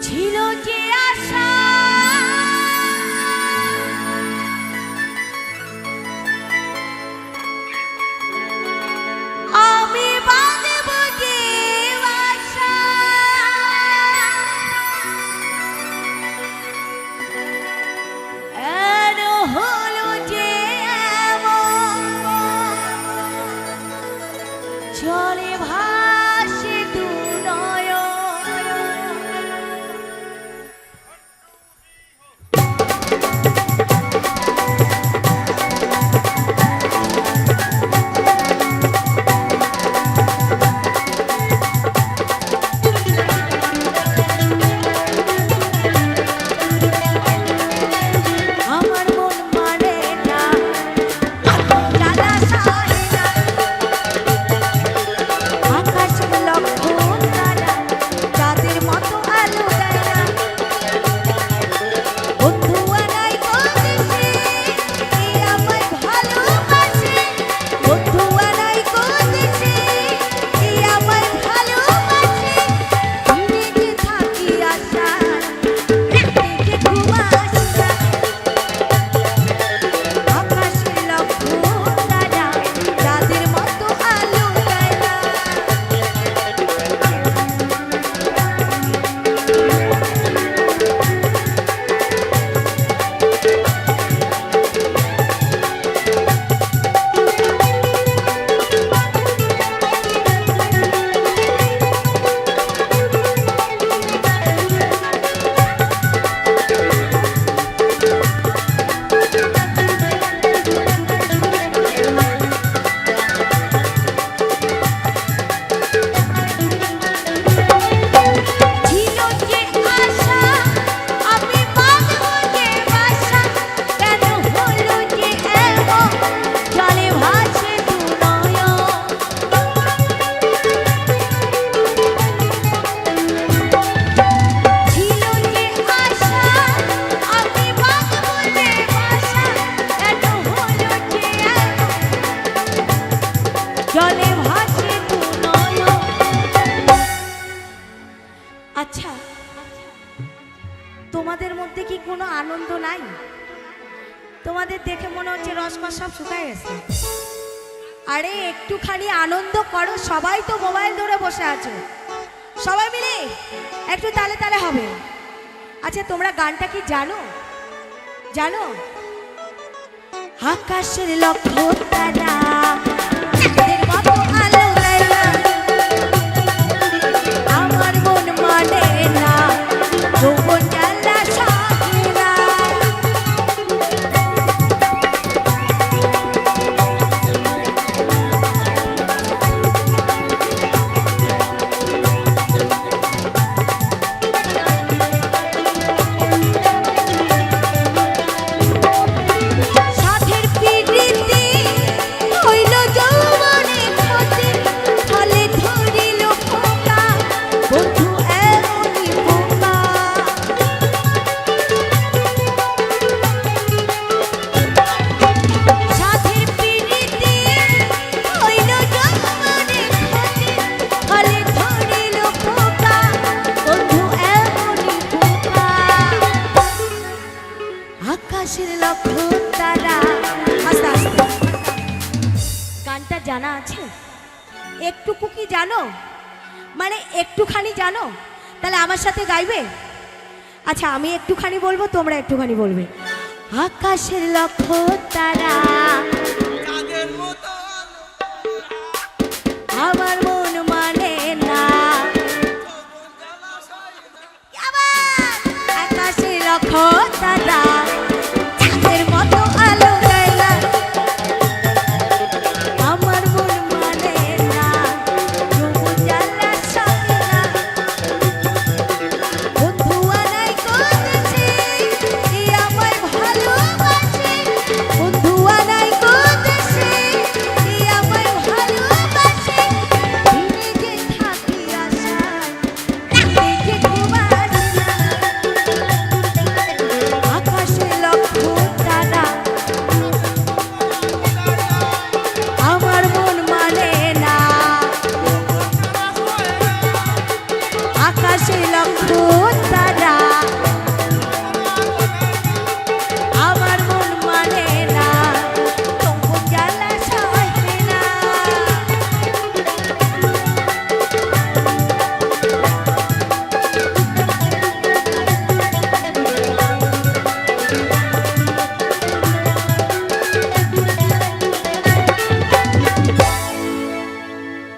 ছিল যে আশা আমি বাঁধব যে বাসা এর হলো যে এমন চলে ভাসে দু নয়ন আচ্ছা তোমাদের মধ্যে কি কোনো আনন্দ নাই? তোমাদের দেখে মনে হচ্ছে রসকস সব শুকায় গেছে। আরে একটুখানি আনন্দ করো, সবাই তো মোবাইল ধরে বসে আছো, সবাই মিলে একটু তালে তালে হবে। আচ্ছা তোমরা গানটা কি জানো? জানো? আকাশের লক্ষ তারা গানটা জানা আছে? একটুকু কি জানো? মানে একটুখানি জানো? তাহলে আমার সাথে গাইবে? আচ্ছা আমি একটুখানি বলবো, তোমরা একটুখানি বলবে। আকাশের লক্ষ তারা আমার মন মানে না, আকাশের লক্ষ তারা